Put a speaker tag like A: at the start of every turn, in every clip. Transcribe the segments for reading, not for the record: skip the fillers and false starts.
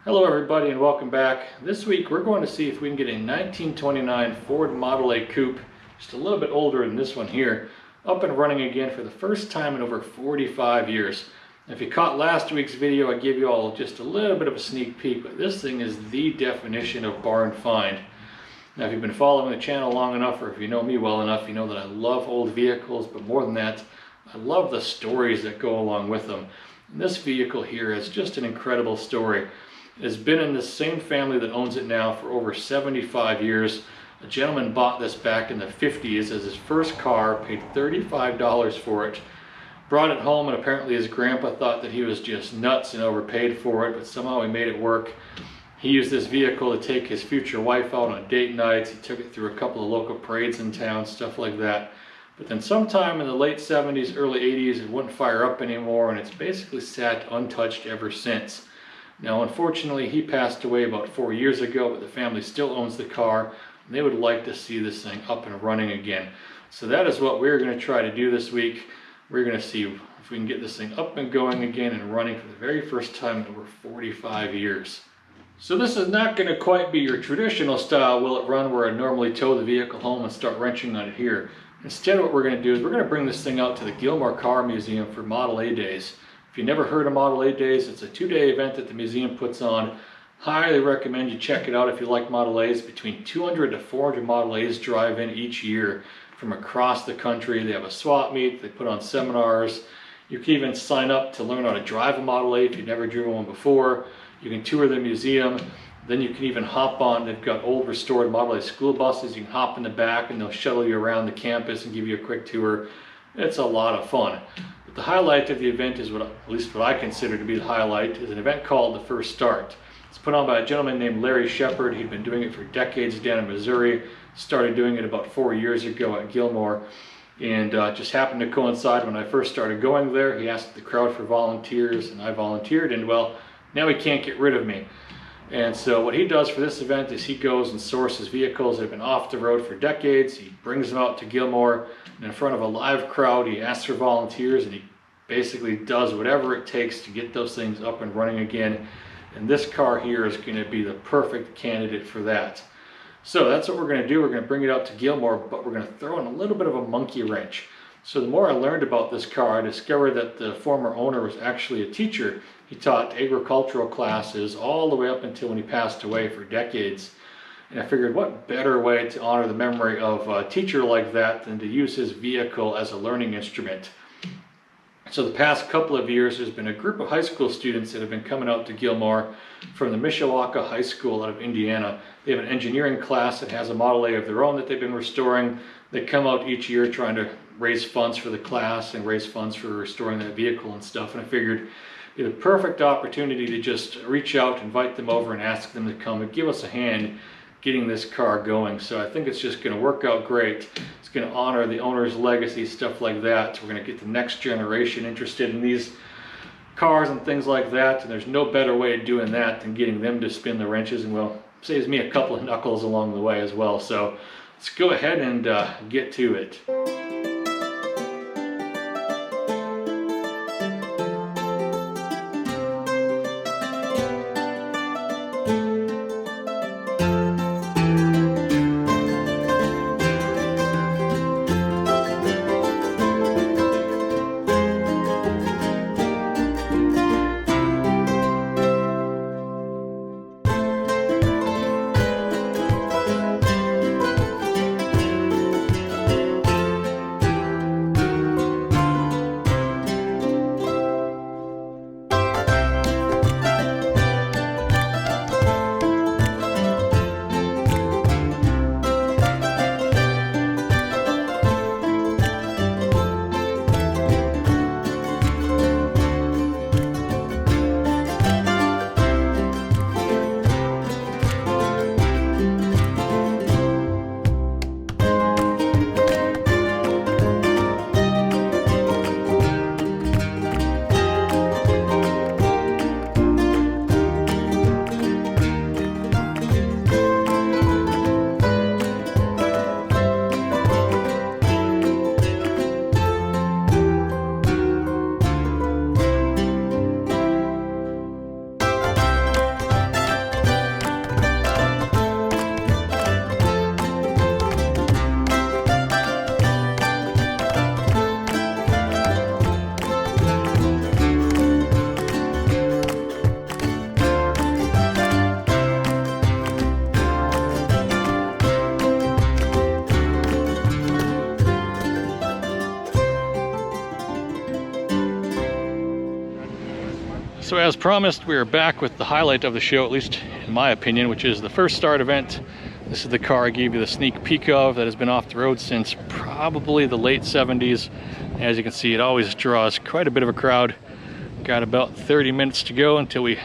A: Hello everybody and welcome back. This week we're going to see if we can get a 1929 Ford Model A Coupe, just a little bit older than this one here, up and running again for the first time in over 45 years. If you caught last week's video, I gave you all just a little bit of a sneak peek, but this thing is the definition of barn find. Now if you've been following the channel long enough, or if you know me well enough, you know that I love old vehicles, but more than that, I love the stories that go along with them. And this vehicle here is just an incredible story. It has been in the same family that owns it now for over 75 years. A gentleman bought this back in the 50s as his first car, paid $35 for it, brought it home, and apparently his grandpa thought that he was just nuts and overpaid for it, but somehow he made it work. He used this vehicle to take his future wife out on date nights. He took it through a couple of local parades in town, stuff like that. But then sometime in the late 70s, early 80s, it wouldn't fire up anymore, and it's basically sat untouched ever since. Now, unfortunately, he passed away about 4 years ago, but the family still owns the car, and they would like to see this thing up and running again. So that is what we're going to try to do this week. We're going to see if we can get this thing up and going again and running for the very first time in over 45 years. So this is not going to quite be your traditional style will it run where I normally tow the vehicle home and start wrenching on it here. Instead, what we're going to do is we're going to bring this thing out to the Gilmore Car Museum for Model A Days. If you've never heard of Model A Days, it's a 2-day event that the museum puts on. Highly recommend you check it out if you like Model A's. Between 200 to 400 Model A's drive in each year from across the country. They have a swap meet, they put on seminars. You can even sign up to learn how to drive a Model A if you've never driven one before. You can tour the museum. Then you can even hop on, they've got old restored Model A school buses. You can hop in the back and they'll shuttle you around the campus and give you a quick tour. It's a lot of fun. The highlight of the event is, at least what I consider to be the highlight, is an event called The First Start. It's put on by a gentleman named Larry Shepard. He'd been doing it for decades down in Missouri. Started doing it about 4 years ago at Gilmore, and just happened to coincide when I first started going there. He asked the crowd for volunteers, and I volunteered, and well, now he can't get rid of me. And so what he does for this event is he goes and sources vehicles that have been off the road for decades. He brings them out to Gilmore, and in front of a live crowd, he asks for volunteers, and he basically does whatever it takes to get those things up and running again. And this car here is going to be the perfect candidate for that. So that's what we're going to do. We're going to bring it out to Gilmore, but we're going to throw in a little bit of a monkey wrench. So the more I learned about this car, I discovered that the former owner was actually a teacher. He taught agricultural classes all the way up until when he passed away for decades. And I figured what better way to honor the memory of a teacher like that than to use his vehicle as a learning instrument. So the past couple of years, there's been a group of high school students that have been coming out to Gilmore from the Mishawaka High School out of Indiana. They have an engineering class that has a Model A of their own that they've been restoring. They come out each year trying to raise funds for the class and raise funds for restoring that vehicle and stuff. And I figured it'd be the perfect opportunity to just reach out, invite them over, and ask them to come and give us a hand getting this car going. So I think it's just going to work out great. It's going to honor the owner's legacy, stuff like that. So we're going to get the next generation interested in these cars and things like that. And there's no better way of doing that than getting them to spin the wrenches, and well, saves me a couple of knuckles along the way as well. So let's go ahead and get to it. as promised, we are back with the highlight of the show, at least in my opinion, which is the first start event. This is the car I gave you the sneak peek of that has been off the road since probably the late 70s. As you can see, it always draws quite a bit of a crowd. Got about 30 minutes to go until we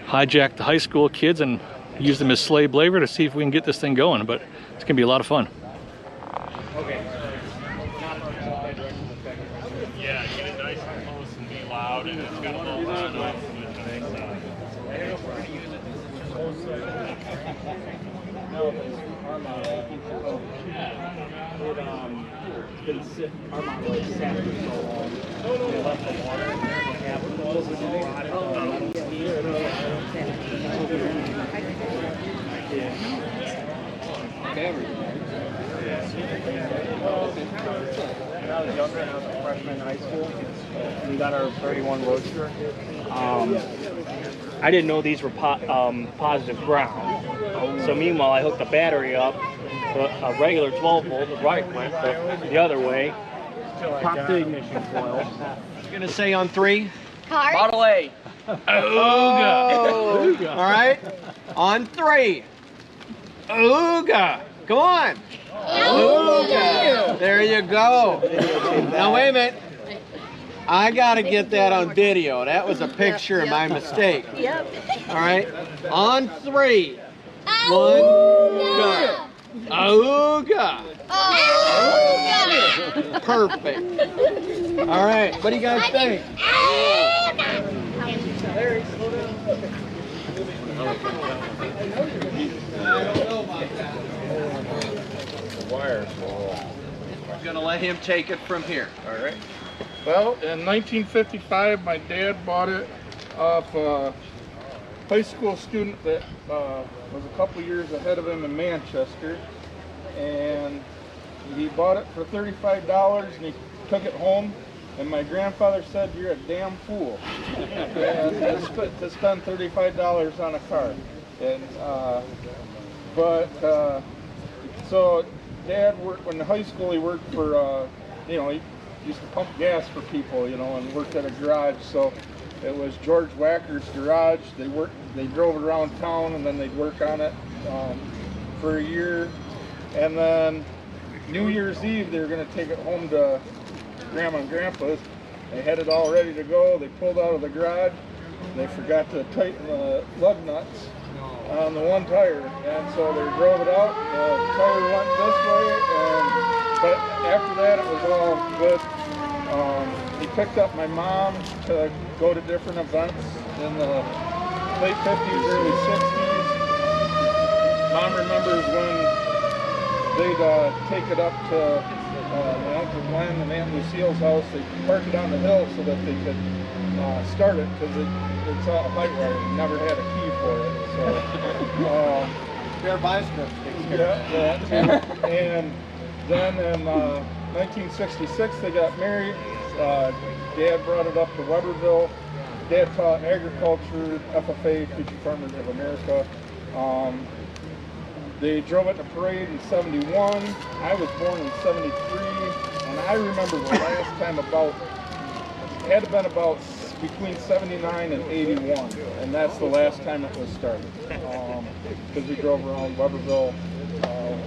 A: hijack the high school kids and use them as slave labor to see if we can get this thing going, but it's gonna be a lot of fun.
B: Okay. Yeah, get it nice and close and be loud, and it's got a little run off of it. Our model is sat for so long. They left the water in there and have When I was younger and I was a freshman in high school, we got our 31 Roadster. I didn't know these were positive ground. So meanwhile, I hooked the battery up to a regular 12 volt, the right went the other way, popped the ignition coil.
C: Gonna say on 3.
D: Cars?
C: Model A.
A: Ooga!
C: All right. On 3. Ooga. Come on. Ooga. There you go. Now wait a minute. I gotta get that on video. That was a picture of my mistake.
D: Yep.
C: All right. On 3. 1, go. Ooga. Perfect. All right. What do you guys think? I'm gonna let him take it from here.
E: All right. Well, in 1955, my dad bought it off a high school student that was a couple years ahead of him in Manchester, and he bought it for $35, and he took it home. And my grandfather said, "You're a damn fool to spend $35 on a car." And so Dad worked in high school. He worked for he used to pump gas for people, and worked at a garage. So it was George Wacker's garage. They drove it around town, and then they'd work on it for a year. And then New Year's Eve, they were going to take it home to Grandma and Grandpa's. They had it all ready to go. They pulled out of the garage. And they forgot to tighten the lug nuts on the one tire, and so they drove it out. The tire went this way, but after that it was all good. He picked up my mom to go to different events in the late 50s, early 60s. Mom remembers when they'd take it up to my Uncle Glenn and Aunt Lucille's house. They parked it on the hill so that they could start it, because it's all height wire. We never had a key for it. So,
C: Fair bicycle.
E: yeah, that too. And then in 1966 they got married. Dad brought it up to Weberville. Dad taught agriculture, FFA, Future Farmers of America. They drove it to parade in 71. I was born in 73, and I remember the last time it had been about between 79 and 81, and that's the last time it was started. Because we drove around Weberville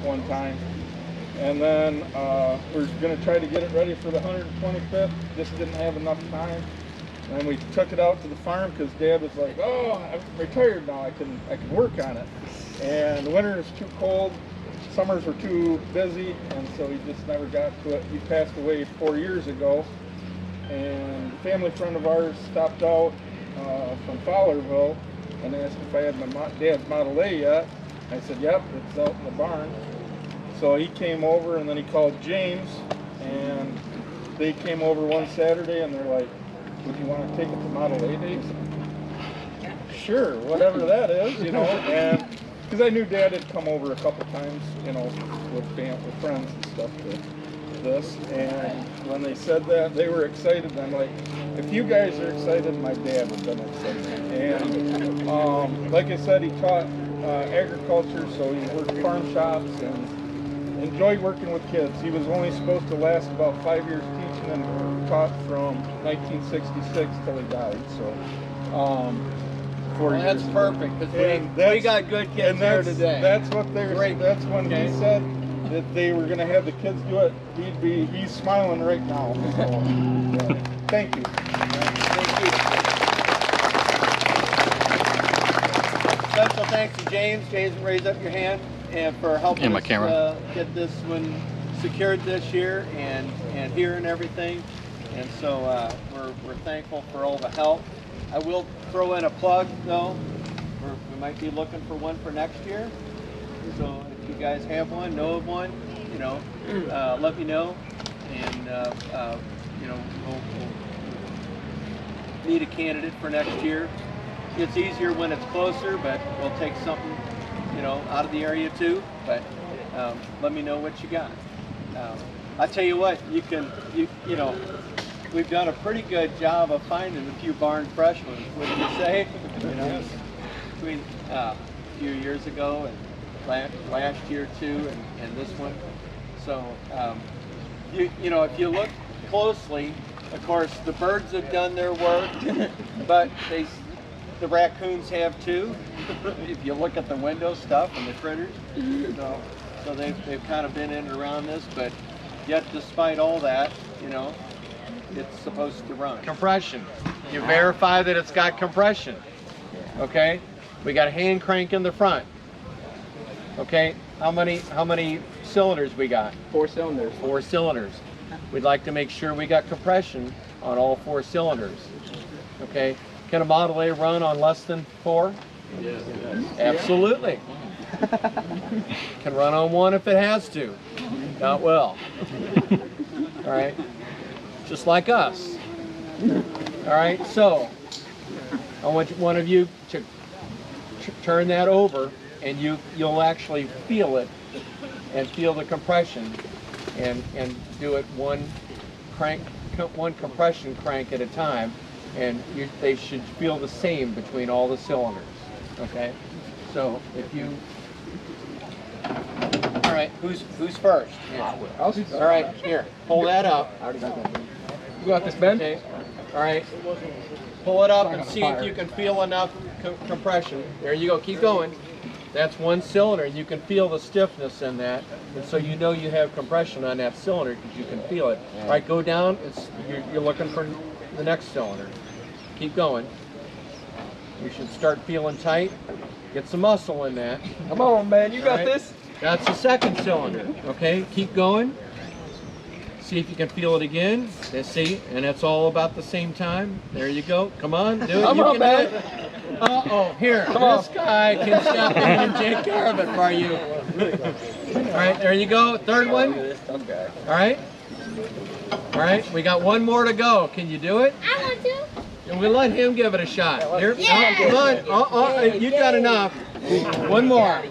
E: one time. And then we're going to try to get it ready for the 125th. Just didn't have enough time. And we took it out to the farm because Dad was like, "Oh, I'm retired now. I can work on it." And the winter is too cold. Summers were too busy, and so he just never got to it. He passed away 4 years ago. And a family friend of ours stopped out from Fowlerville and asked if I had my dad's Model A yet. I said, "Yep, it's out in the barn." So he came over, and then he called James, and they came over one Saturday, and they're like, "Would you want to take it to Model A days?" Sure, whatever that is, and because I knew Dad had come over a couple times, with friends and stuff to this, and when they said that, they were excited. And I'm like, if you guys are excited, my dad would have been excited. And like I said, he taught agriculture, so he worked farm shops and enjoyed working with kids. He was only supposed to last about 5 years teaching and taught from 1966 till he died. So 4
C: Well,
E: years.
C: that's perfect, because
E: And
C: we
E: that's-
C: got good kids
E: And
C: here
E: that's,
C: today.
E: that's what they're,
C: Great.
E: that's when
C: Okay.
E: he said that they were gonna have the kids do it, he's smiling right now. So, thank you.
C: Thank you. Special thanks to James. James, raise up your hand and for helping
A: And my
C: us
A: camera.
C: get this one secured this year and here and everything. And so we're thankful for all the help. I will throw in a plug though. We might be looking for one for next year. So if you guys have one, know of one, you know, let me know. And you know, we'll need a candidate for next year. It's easier when it's closer, but we'll take something, you know, out of the area too. But let me know what you got. I tell you what, you know, we've done a pretty good job of finding a few barn fresh ones, wouldn't you say? You know, between a few years ago and last year too, and this one. So you know, if you look closely, of course, the birds have done their work, but the raccoons have too. If you look at the window stuff and the critters, so they've kind of been in and around this, but yet despite all that, you know, it's supposed to run. Compression. You verify that it's got compression. Okay? We got a hand crank in the front. Okay? How many cylinders we got?
D: 4 cylinders.
C: 4 cylinders. We'd like to make sure we got compression on all 4 cylinders. Okay? Can a Model A run on less than 4?
D: Yes.
C: Absolutely. Can run on 1 if it has to. Not well. All right? Just like us. All right? So, I want one of you to turn that over, and you'll actually feel it and feel the compression, and do it one compression crank at a time, and they should feel the same between all the cylinders. Okay, so if you, all right, who's first?
D: All
C: right, here, pull that up.
D: I already got that. You got this, Ben?
C: Okay, all right, pull it up and see if you can feel enough compression. There you go, keep going. That's 1 cylinder, and you can feel the stiffness in that, and so you know you have compression on that cylinder because you can feel it. All right, go down. You're looking for the next cylinder. Keep going. You should start feeling tight. Get some muscle in that.
D: Come on, man. You got
C: All right.
D: this.
C: That's the 2nd cylinder. Okay, keep going. See if you can feel it again. See, and it's all about the same time. There you go. Come on, do it.
D: Come
C: You
D: on,
C: can
D: man.
C: do it. Uh-oh, here, this guy can step in and take care of it for you. All right, there you go. 3rd one. All right. All right, we got 1 more to go. Can you do it?
F: I want to.
C: And we'll let him give it a shot. Here, come on. You got enough. 1 more.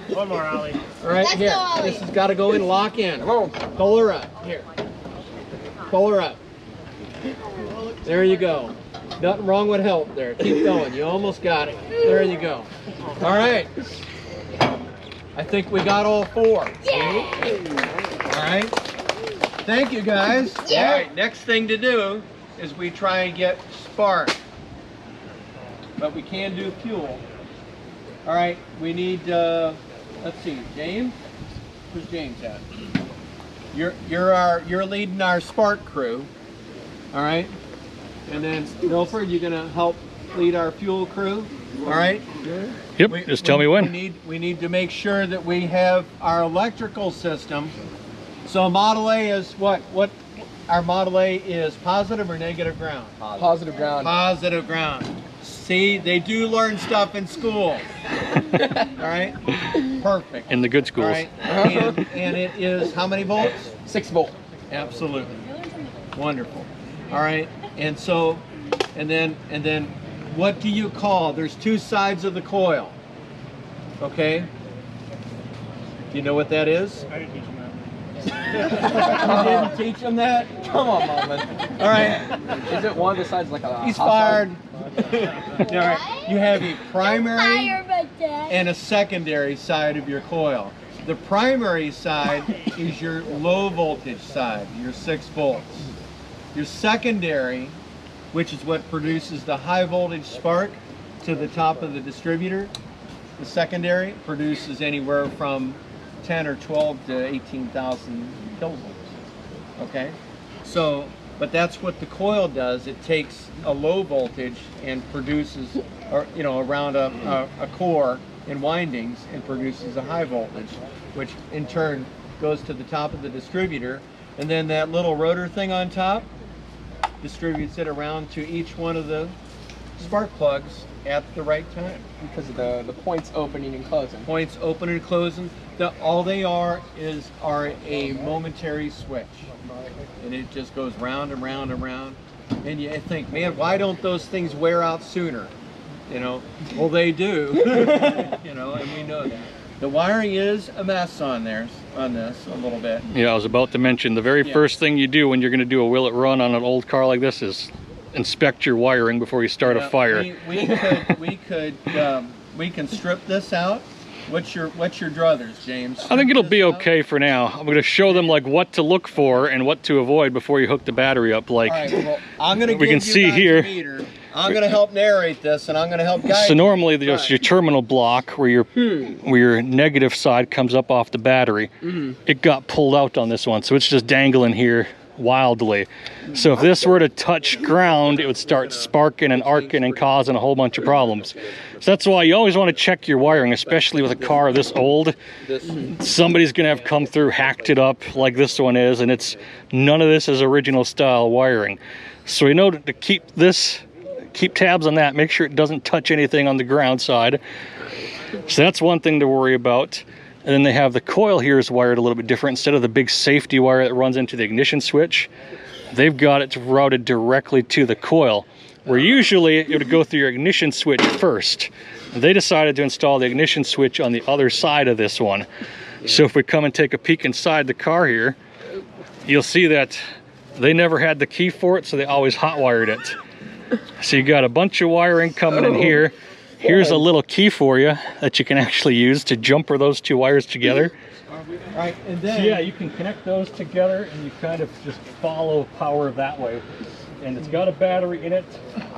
B: One more, Ollie.
C: All right,
F: Let's
C: here.
F: go, Ollie.
C: This has got to go in, lock in.
D: Come on.
C: Pull her up. Here. Pull her up. There you go. Nothing wrong with help there. Keep going. You almost got it. There you go. All right. I think we got all 4. All right. Thank you, guys.
F: Yeah.
C: All right. Next thing to do is we try and get spark. But we can do fuel. All right. We need, let's see, James? Where's James at? You're leading our spark crew. All right. And then Milford, you're gonna help lead our fuel crew. All right.
A: Yep, just tell me when.
C: We need to make sure that we have our electrical system. So Model A is what our Model A is positive or negative ground?
D: Positive ground.
C: Positive ground. See, they do learn stuff in school. All right. Perfect.
A: In the good
C: All
A: schools.
C: right. And it is how many volts?
D: 6 volt.
C: Absolutely. Wonderful. All right. And so, and then what do you call? There's 2 sides of the coil. Okay? Do you know what that is?
B: I didn't teach him that.
C: You didn't teach him that? Come on, Mama. All right.
D: Is it one of the sides like a
C: He's
D: hot
C: fired.
D: side?
C: All right. You have a primary
F: Fire, but Dad.
C: and a secondary side of your coil. The primary side is your low voltage side, your 6 volts. Your secondary which is what produces the high voltage spark to the top of the distributor. The secondary produces anywhere from 10 or 12 to 18,000 kilovolts. Okay, so but that's what the coil does. It takes a low voltage and produces, or around a core in windings and produces a high voltage, which in turn goes to the top of the distributor, and then that little rotor thing on top distributes it around to each one of the spark plugs at the right time.
D: Because of the points opening and closing.
C: Points open and closing. All they are a momentary switch, and it just goes round and round and round. And you think, man, why don't those things wear out sooner? Well, they do. And we know that. The wiring is a mess on this a little bit.
A: Yeah, I was about to mention the very first thing you do when you're going to do a will it run on an old car like this is inspect your wiring before you start a fire.
C: We can strip this out. What's your druthers, James?
A: I think it'll be okay for now. I'm going to show them like what to look for and what to avoid before you hook the battery up. Like,
C: all right, well, I'm going to
A: we can see here.
C: I'm going to help narrate this, and I'm going to help guide.
A: So normally there's your terminal block where your negative side comes up off the battery. It got pulled out on this one, so it's just dangling here wildly. So if this were to touch ground, it would start sparking and arcing and causing a whole bunch of problems. So that's why you always want to check your wiring, especially with a car this old. Somebody's going to have come through, hacked it up like this one is, and none of this is original style wiring. So we know to keep tabs on that, make sure it doesn't touch anything on the ground side. So that's one thing to worry about. And then they have the coil here is wired a little bit different. Instead of the big safety wire that runs into the ignition switch, they've got it routed directly to the coil, where usually it would go through your ignition switch first. They decided to install the ignition switch on the other side of this one. So if we come and take a peek inside the car here, you'll see that they never had the key for it, so they always hot wired it. So you got a bunch of wiring coming in here. Here's a little key for you that you can actually use to jumper those two wires together.
C: Right, and then
A: So yeah, you can connect those together and you kind of just follow power that way. And it's got a battery in it.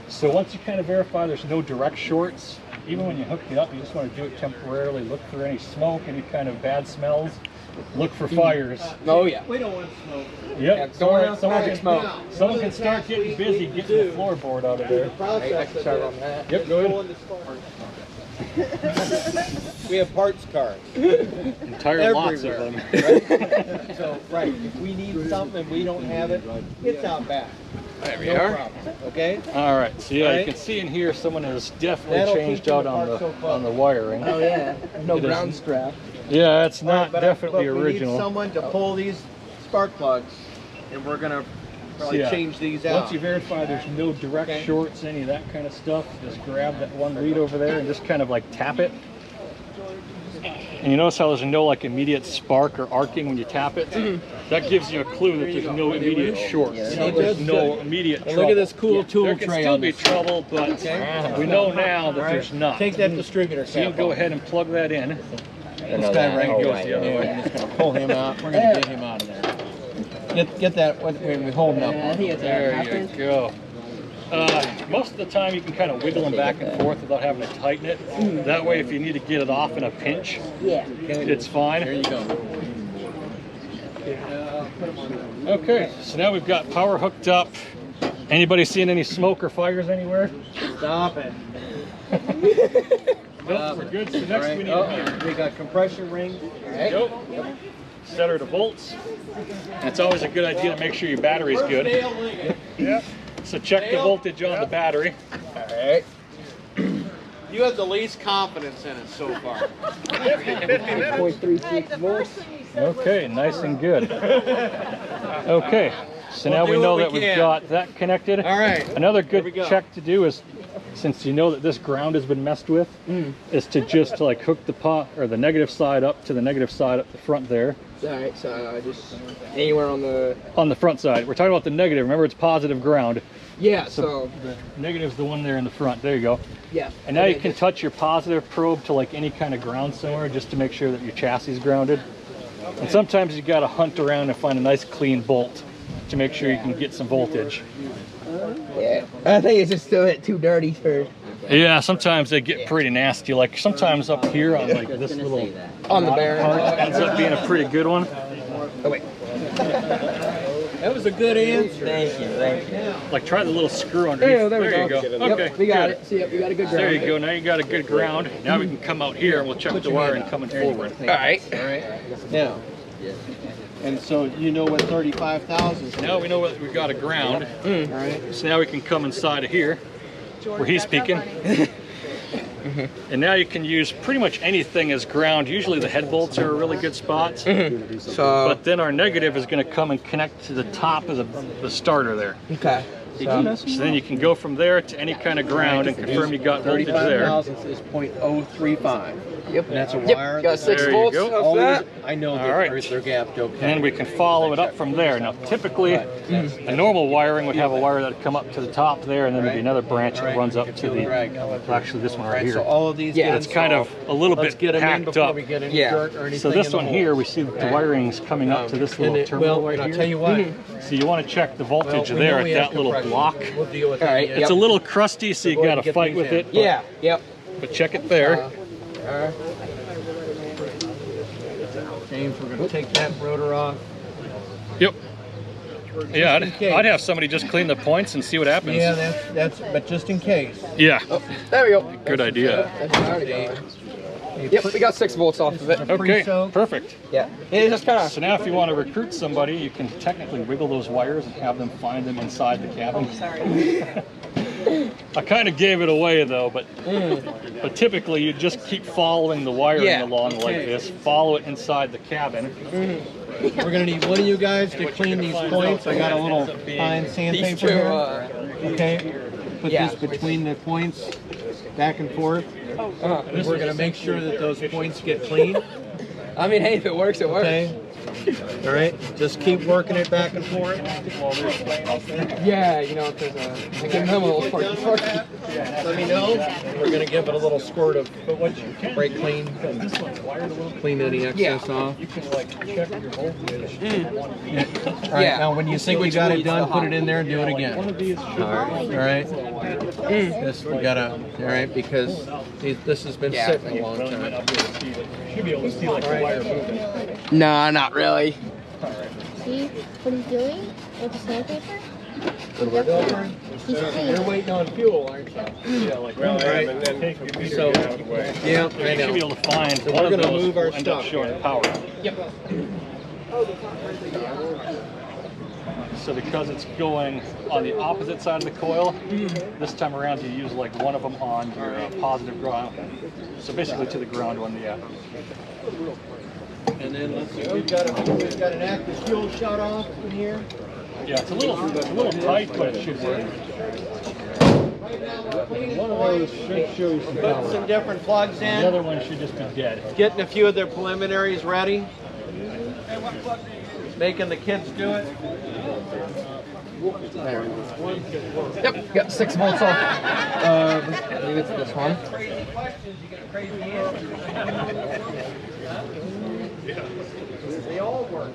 A: So once you kind of verify there's no direct shorts, even when you hook it up, you just want to do it temporarily. Look for any smoke, any kind of bad smells. Look for fires.
D: Oh yeah.
C: we don't want smoke.
A: Yep.
D: Yeah, don't want smoke.
A: Someone can start getting busy getting the floorboard out of there.
D: I can start on that.
A: Yep, go ahead.
C: We have parts cars.
A: Entire lots of them.
C: Right? So, if we need something and we don't have it, it's out back.
D: There we
C: No
D: are.
C: problem, okay?
A: All right, so yeah,
C: Right.
A: you can see in here someone has definitely
C: That'll
A: changed
C: keep
A: out
C: them apart so far.
A: on the wiring.
D: Oh yeah. No
A: It is-
D: ground strap.
A: Yeah, it's
C: All right,
A: not
C: but
A: definitely
C: but
A: original.
C: We need someone to pull these spark plugs, and we're gonna probably
A: Yeah.
C: change these out.
A: Once you verify there's no direct
C: Okay.
A: shorts, any of that kind of stuff, just grab that one lead over there and just kind of like tap it. And you notice how there's no like immediate spark or arcing when you tap it? That gives you a clue that there's no immediate shorts.
C: Yeah.
A: There's no immediate
C: And
A: trouble.
C: look at this cool tool
A: There can
C: tray
A: still
C: on
A: be
C: this.
A: trouble, but we know now that there's not.
C: Take that distributor
A: So you'll
C: sample.
A: go ahead and plug that in.
C: This guy right
A: goes
C: here.
A: the other way.
C: I'm just gonna pull him out. We're gonna get him out of there. Get that when we hold him up.
A: There you go. Most of the time you can kind of wiggle them back and forth without having to tighten it. That way if you need to get it off in a pinch, it's fine.
C: There you go.
A: Okay, so now we've got power hooked up. Anybody seeing any smoke or fires anywhere?
C: Stop it.
A: Nope, we're good. So next we need a
C: We got compression rings.
A: Yep. Setter to volts. And it's always a good idea to make sure your battery's good. Yep. So check the voltage on the battery.
C: Alright. You have the least confidence in it so far.
D: 0.36 volts.
A: Okay, nice and good. Okay, so now
C: We'll
A: we
C: do
A: know
C: what
A: that
C: we
A: we've
C: can.
A: got that connected.
C: All right.
A: Another
C: Here we
A: good
C: go.
A: check to do is, since you know that this ground has been messed with, is to just like hook the negative side up to the negative side up the front there.
D: Alright, so just anywhere on the.
A: On the front side. We're talking about the negative. Remember, it's positive ground.
D: Yeah, so.
A: The negative's the one there in the front. There you go.
D: Yeah.
A: And now
D: then
A: you can
D: just-
A: touch your positive probe to like any kind of ground somewhere just to make sure that your chassis is grounded. And sometimes you got to hunt around and find a nice clean bolt to make sure you can get some voltage.
D: Yeah. I think it's just still too dirty for
A: Yeah, sometimes they get pretty nasty. Like sometimes up here on like this little
D: on the bear.
A: part ends up being a pretty good one.
D: Oh wait.
C: That was a good answer.
D: Thank you.
A: Like try the little screw underneath.
D: There we
A: you
D: go.
A: go. Okay,
D: Yep, we got
A: good.
D: it. See, yep, we got a good ground.
A: There you go. Now you got a good ground. Now we can come out here and we'll check the wiring coming forward.
D: All right.
C: Now. And so you know what 35,000 is.
A: Now we know that we've got a ground.
C: All right.
A: So now we can come inside of here where he's peeking. And now you can use pretty much anything as ground. Usually the head bolts are a really good spot.
D: So
A: But then our negative is going to come and connect to the top of the starter there.
D: okay.
A: So then you can go from there to any kind of ground and confirm you got voltage there.
C: 35,000 is 0.035.
D: Yep.
C: And that's a wire.
D: Got 6
A: There you
D: volts.
A: go.
D: How's
C: Always,
D: that?
C: I know
A: All right.
C: they're gapped okay.
A: And we can follow it up from there. Now typically a normal wiring would have a wire that would come up to the top there and then there'd be another branch that runs up to the, actually this one right
C: Alright, so
A: here.
C: all of these
D: Yeah,
C: get
A: It's kind of a little
C: let's
A: bit
C: get them in
A: packed
C: before
A: up.
C: we get any
D: Yeah.
C: dirt or anything.
A: So this
C: in the
A: one
C: hole.
A: here, we see that the wiring's coming up to this
C: And
A: little
C: it-
A: terminal
C: well,
A: right
C: I'll
A: here.
C: tell you what.
A: So you want to check the voltage
C: we
A: there
C: know we
A: at
C: have
A: that little
C: compression.
A: block.
C: We'll deal with
D: All
C: that.
D: right,
C: Yes.
A: It's a little crusty, so you
C: Go ahead
A: got to
C: and get
A: fight
C: these
A: with
C: in.
A: it. But,
D: Yeah. Yep.
A: but check it there.
C: James, we're going to take that rotor off.
A: Yep. Yeah,
C: in case.
A: I'd have somebody just clean the points and see what happens.
C: Yeah, that's but just in case.
A: Yeah,
D: There we go.
A: good idea.
D: That's already going. Yep, we got 6 volts off of it.
A: Okay,
C: Pre-soak.
A: perfect.
D: Yeah. It just kind
A: So now if you want to recruit somebody, you can technically wiggle those wires and have them find them inside the cabin. I kind of gave it away though, but typically you just keep following the wiring
D: Yeah,
A: along like this, follow it inside the cabin.
C: We're going to need one of you guys to clean these points. I got a little fine
D: these
C: sandpaper
D: two.
C: here. Okay. Put
D: yeah.
C: this between the points, back and forth. We're going to make sure that those points get clean.
D: I mean, hey, if it works, it works.
C: Okay. All right. Just keep working it back and forth.
D: Yeah, you know, if there's a good memo for
C: Let me know. We're going to give it a little squirt of brake clean. Clean any excess off.
A: You can like check your voltage.
C: All right.
D: Yeah.
C: Now, when you think we got it done, put it in there and do it again. All right. This we gotta. All right, because this has been sitting a long time.
A: Should be able to see like the wire moving.
D: No, not really.
F: See what he's doing with the sandpaper? He's
C: You're
F: clean.
C: waiting on fuel, aren't you?
A: Yeah, like
C: All right. So, yeah, I
A: you should be
C: know.
A: able to find
C: So
A: one
C: we're
A: of
C: gonna
A: those
C: move our
A: will end up
C: stuff
A: showing
C: here.
A: power.
D: Yep.
A: So because it's going on the opposite side of the coil, this time around you use like one of them on your positive ground. So basically to the ground one, yeah.
C: And then let's see. We've got an active fuel shut off in here.
A: Yeah, it's a little tight, but it should work.
C: One of those should show you some power. Putting some different plugs
A: The
C: in.
A: other one should just be dead.
C: Getting a few of their preliminaries ready. Making the kids do it.
D: Yep, got 6 volts off. I believe it's this one.
C: They all work.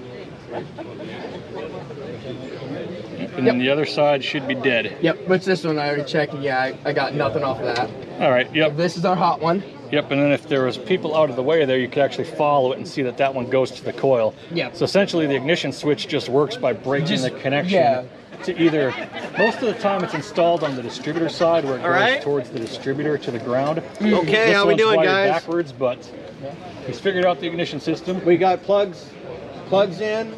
A: And then the other side should be dead.
D: Yep, which this one I already checked. Yeah, I got nothing off of that.
A: All right, yep.
D: This is our hot one.
A: Yep, and then if there was people out of the way there, you could actually follow it and see that that one goes to the coil.
D: Yeah.
A: So essentially the ignition switch just works by breaking the connection
D: yeah.
A: to either, most of the time it's installed on the distributor side where it goes
C: right.
A: towards the distributor to the ground.
C: Okay,
A: This
C: how we
A: one's
C: doing,
A: wired
C: guys?
A: backwards, but he's figured out the ignition system.
C: We got plugs in.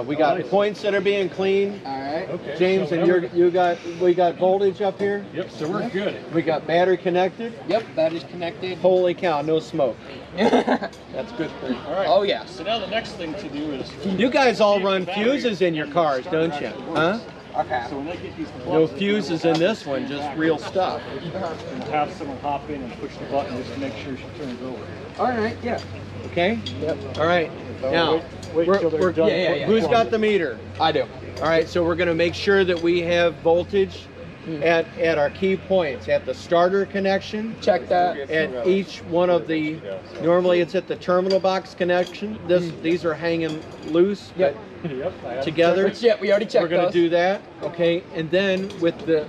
C: We got points that are being cleaned.
D: All right.
A: Okay.
C: James,
A: so
C: and we got voltage up here.
A: Yep, so we're good.
C: We got battery connected.
D: Yep, that is connected.
C: Holy cow, no smoke. That's good thing.
A: All right.
D: Oh, yes.
A: So now the next thing to do is,
C: You guys all run fuses in your cars, don't you? Huh?
D: Okay.
A: so when they get these
C: No
A: plugs,
C: fuses in this one, just real stuff.
A: have someone hop in and push the button just to make sure she turns over.
D: All right, yeah.
C: Okay?
D: Yep.
C: All right. Now,
A: Wait till they're done.
D: yeah.
C: who's got the meter?
D: I do.
C: All right, so we're going to make sure that we have voltage at our key points, at the starter connection,
D: Check that.
C: at each one of the, normally it's at the terminal box connection. These are hanging loose
D: Yep.
A: Yep, I have
C: together.
D: Which, yeah, we already checked
C: We're going to
D: those.
C: do that, okay? And then with the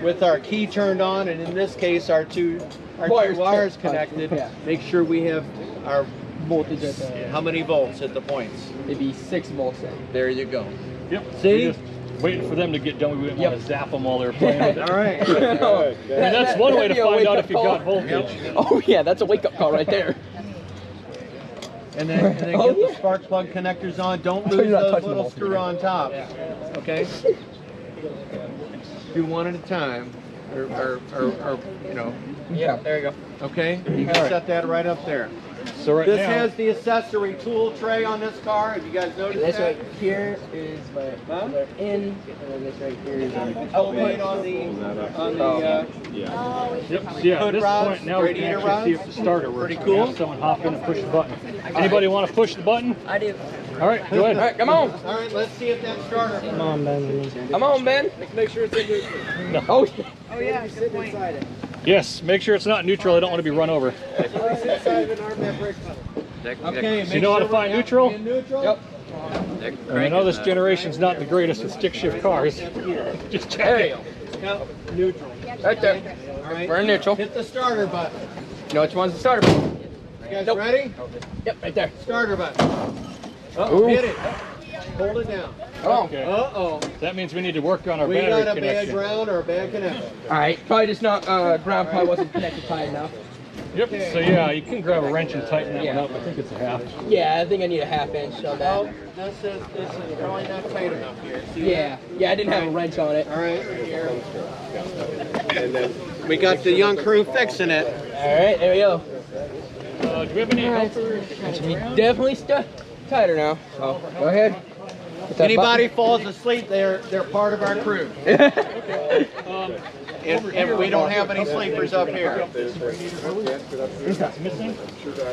C: with our key turned on, and in this case, our two wires connected.
D: Yeah.
C: Make sure we have our
D: Voltage at the,
C: how many volts at the points.
D: maybe 6 volts.
C: There you go.
A: Yep.
C: See?
A: We're just waiting for them to get done. We didn't want to zap them while they're playing with it.
C: All right.
A: I mean, that's one way to find out if you got voltage.
D: Oh yeah, that's a wake-up call right there.
C: And then get the spark plug connectors on. Don't lose
D: You're not
C: those
D: touching
C: little
D: them.
C: screw on top. Okay? Do one at a time. Or you know.
D: Yeah, there you go.
C: Okay? You can set that right up there.
A: So right
C: This
A: now,
C: has the accessory tool tray on this car. Have you guys noticed
D: This
C: that?
D: right here is the in, and then this right here is the
C: Output on the
A: yep. So yeah, at
C: hood
A: this
C: rods,
A: point now we can
C: radiator
A: actually see
C: rods.
A: if the starter works.
C: Pretty cool.
A: Have someone hop in and push the button. Anybody want to push the button?
D: I do.
A: All right, go ahead.
D: All right, come on.
C: All right, let's see if that starter.
D: Come on, Ben. Come on, Ben. Make sure it's in neutral. Oh, yeah.
A: Yes, make sure it's not neutral. I don't want to be run over.
C: Okay,
A: So you know how to find neutral?
C: Yep.
A: I know this generation's not the greatest with stick shift cars. Just check it.
C: Neutral.
D: Right there.
C: All right.
D: We're in neutral.
C: Hit the starter button.
D: You know which one's the starter button?
C: You guys
D: Nope.
C: ready?
D: Yep, right there.
C: Starter button. Oh, hit it. Hold it down.
D: Come on.
A: Okay.
C: Uh-oh.
A: That means we need to work on our
C: We
A: battery
C: got a bad
A: connection.
C: ground or a bad connection.
D: All right, probably just not, ground probably wasn't connected tight enough.
A: Yep. So yeah, you can grab a wrench and tighten that one up. I think it's a half.
D: Yeah, I think I need a 1/2 inch on
C: Well,
D: that.
C: this is probably not tight enough here. See
D: Yeah, yeah, I didn't have a wrench on it.
C: that? All right, here. We got the young crew fixing it.
D: All right, there we go.
A: Do we have any helpers?
D: Definitely stuck tighter now. So go ahead. Hit that
C: Anybody falls asleep, they're part of our crew. If we don't have any sleepers up here.
A: Missing?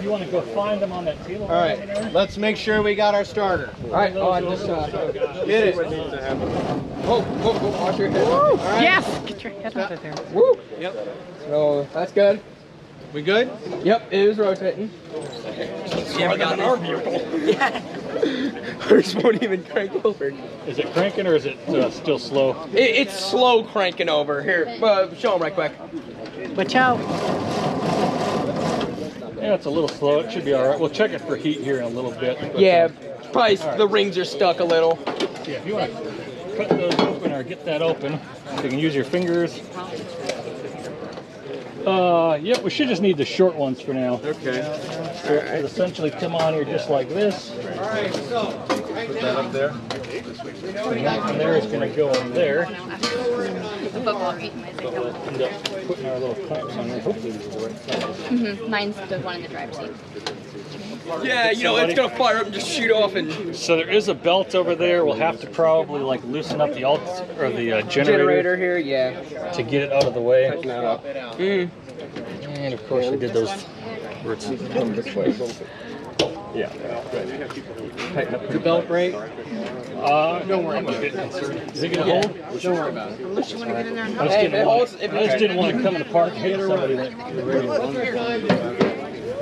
A: You want to go find them on that table?
C: All right, let's make sure we got our starter.
D: All right, oh, I just
C: Hit it.
D: whoa, watch your head.
C: All right.
D: Yes, get your head out of there. Woo.
C: Yep.
D: So that's good.
C: We good?
D: Yep, it is rotating.
A: Yeah, got an
D: Yeah. Hers won't even crank over.
A: Is it cranking or is it still slow?
D: It's slow cranking over. Here, show them right quick. Watch out.
A: Yeah, it's a little slow. It should be all right. We'll check it for heat here in a little bit. But,
D: Yeah, probably the rings are stuck a little.
A: Yeah, if you want to cut those open or get that open, you can use your fingers. Yep, we should just need the short ones for now.
C: Okay.
A: So it would essentially come on here just like this.
C: All right, so right
E: Put that up there.
A: And there is going to go in there. So we'll end up putting our little clamps on there. Hopefully this will work.
F: Mine's the one in the driver's seat.
D: Yeah, you know, it's gonna fire up and just shoot off and
A: So there is a belt over there. We'll have to probably like loosen up the or the generator
D: here, yeah.
A: to get it out of the way.
D: Mm.
A: And of course we did those where it's yeah. Tighten up
C: the belt break.
A: Don't worry about it. Is it gonna hold?
C: Don't worry about it.
A: I just
D: Hey,
A: didn't
D: it
A: want
D: holds-
A: I just didn't want to come in the park and hit somebody that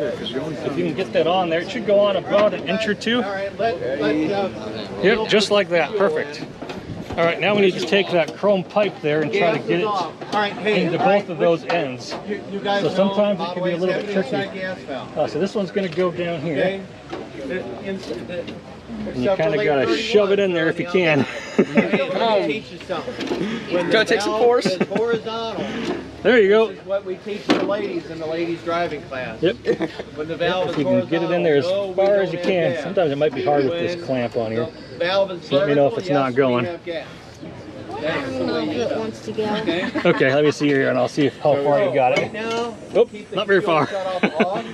A: if you can get that on there, it should go on about an inch or two.
C: All right,
A: Yep, just like that. Perfect. All right, now we need to take that chrome pipe there and try to get it
C: All right, hey,
A: into
C: all right,
A: both of those ends.
C: You guys
A: So
C: know
A: sometimes it can be a little bit
C: always have an
A: tricky.
C: inside gas valve.
A: So this one's going to go down here.
C: Okay.
A: And you kind of got to shove it in there if you can.
C: Teach you something. When the
D: Gotta take some
C: valve
D: force.
C: is horizontal.
A: There you go.
C: This is what we teach the ladies in the ladies driving class.
A: Yep.
C: When the valve
A: If
C: is
A: you can get it in there as
C: horizontal, no, we
A: far as
C: don't
A: you
C: have
A: can.
C: gas.
A: Sometimes it might be hard with this
C: When
A: clamp on here.
C: the valve is
A: Let me know if
C: vertical,
A: it's not
C: yes,
A: going.
C: we have gas.
F: I
C: That's
F: don't
C: the
F: know
C: way
F: if
C: you
F: it
C: go.
F: wants to go.
C: Okay.
A: Okay, let me see here and I'll see how far you got
C: Right
A: it.
C: now,
A: Oop,
C: keep the
A: not very
C: fuel
A: far.
C: shut off on.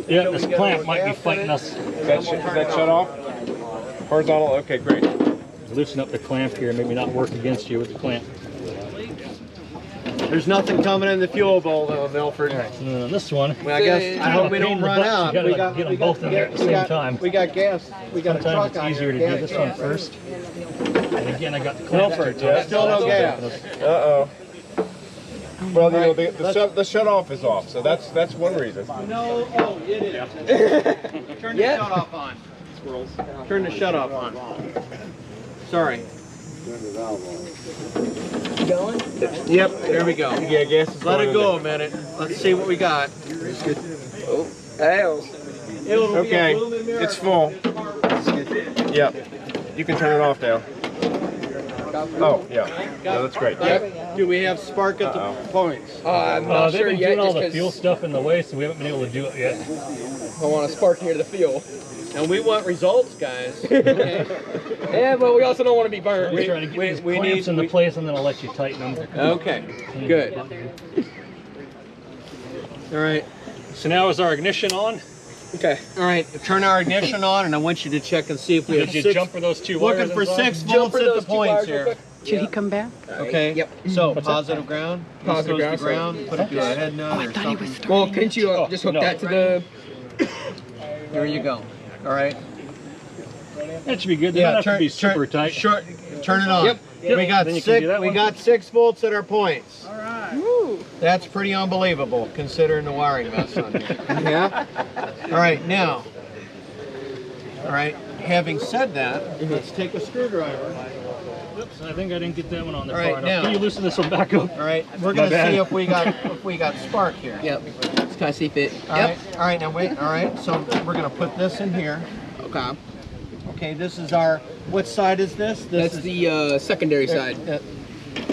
A: Yeah,
C: Until
A: this
C: we get
A: clamp
C: more
A: might be
C: gas in
A: fighting
C: it,
A: us.
C: and then
E: Is
C: we'll
E: that
C: turn it
E: shut off? Horizontal? Okay, great.
A: Loosen up the clamp here, maybe not work against you with the clamp.
C: There's nothing coming in the fuel bowl though, Milford.
A: All right, and then on this one,
C: Well, I guess I hope we don't run out.
A: You gotta get them both in there at the same time.
C: We got gas. We got a
A: Sometimes
C: truck on
A: it's easier to
C: here.
A: do this one first. And again, I got the clamp
C: Milford,
A: too tight,
C: still
A: so
C: no
A: that's
C: gas.
A: okay.
E: Uh-oh. Well, you know,
C: Alright,
E: the shut off is off, so that's one reason.
C: No, oh, it is. Turn the shut off on. Turn the shut off on. Sorry. Yep, there we go. Yeah, gas is Let it go a minute. Let's see what we got.
D: Okay, it's full. Yep. You can turn it off now. Oh, yeah. No, that's great.
C: Do we have spark at the points?
G: I'm not
B: They've
G: sure
B: been
G: yet,
B: doing all
G: just
B: the fuel
G: 'cause
B: stuff in the way, so we haven't been able to do it yet.
G: I want to spark near the fuel.
C: And we want results, guys. Okay.
G: Yeah, but we also don't want to be burned.
B: We're trying to get these
C: we
B: clamps
C: need-
B: into
C: we-
B: place, and then I'll let you tighten them.
C: Okay, good. All right.
B: So now is our ignition on?
G: Okay.
C: All right, turn our ignition on, and I want you to check and see if we have
B: Did you
C: 6.
B: jump for those 2 wires?
C: Looking for
B: inside?
C: 6 volts at the points here.
F: Should he come back?
C: Okay.
G: Yep.
C: So positive ground.
G: Positive
C: This goes to
G: ground,
C: ground. Put it to a head nut or something.
G: Well, couldn't you just hook
B: no.
G: that to the?
C: There you go. All right.
B: That should be good. They don't have to be super tight.
C: Turn it on.
G: Yep.
C: We got
B: Then you can do
C: 6.
B: that
C: We
B: one.
C: got 6 volts at our points. All right. That's pretty unbelievable considering the wiring mess on here.
G: Yeah.
C: All right, now. All right. Having said that, let's take a screwdriver.
B: Oops, I think I didn't get that one on there
C: All
B: far
C: right,
B: enough.
C: now-
B: Can you loosen this one back up?
C: All right. We're
B: My
C: gonna
B: bad.
C: see if we got spark here.
G: Yep. Let's kind of see if it.
C: All right. All right. Now wait. All right. So we're gonna put this in here.
G: Okay.
C: Okay. This is our. What side is this? This
G: That's
C: is
G: the secondary side.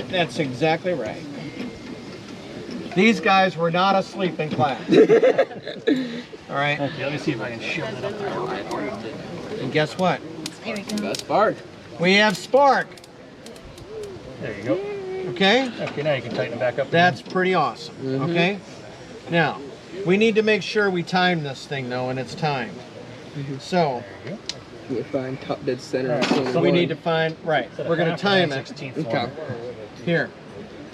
C: That's exactly right. These guys were not asleep in class. All right.
B: Okay, let me see if I can shove it up there.
C: And guess what?
G: Got spark.
C: We have spark.
B: There you go.
C: Okay.
B: Okay, now you can tighten it back up.
C: That's pretty awesome. Okay. Now, we need to make sure we time this thing though, and it's timed. So
G: We find top dead center.
B: All right,
G: So
B: so
C: we need to find right. We're gonna time it.
B: 16th
G: Okay.
B: one.
C: Here.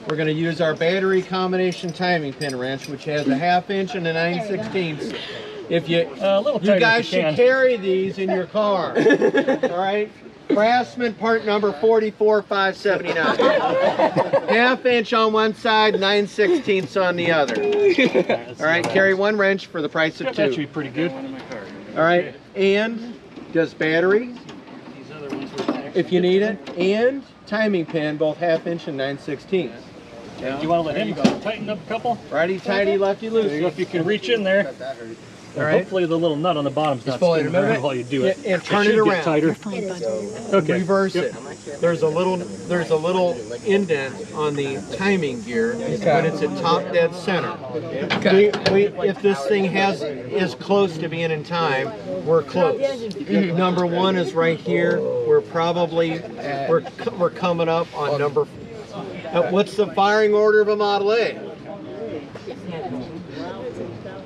C: We're going to use our battery combination timing pin wrench, which has a 1/2 inch and a 9/16. If you
B: A little tighter
C: you guys
B: if you
C: should
B: can.
C: carry these in your car. All right. Craftsman part number 44579. 1/2 inch on one side, 9/16 on the other. All right. Carry one wrench for the price of
B: That should
C: 2.
B: be pretty good.
C: All right. And just battery
B: These other ones were next.
C: if you need it, and timing pin, both 1/2 inch and 9/16.
B: Do you want to let him tighten up a couple?
C: Righty tighty, lefty
B: There you go.
C: loosey.
B: If you can reach in there.
C: All right.
B: Hopefully the little nut on the bottom's not
G: pull it,
B: spinning
G: remember
B: around
G: it?
B: while you do it.
C: And turn
B: should
C: it
B: get
C: around.
B: tighter. Okay.
C: Reverse it. There's a little indent on the timing gear, but it's at top dead center. If this thing is close to being in time, we're close. Number 1 is right here. We're probably we're coming up on number. What's the firing order of a Model A?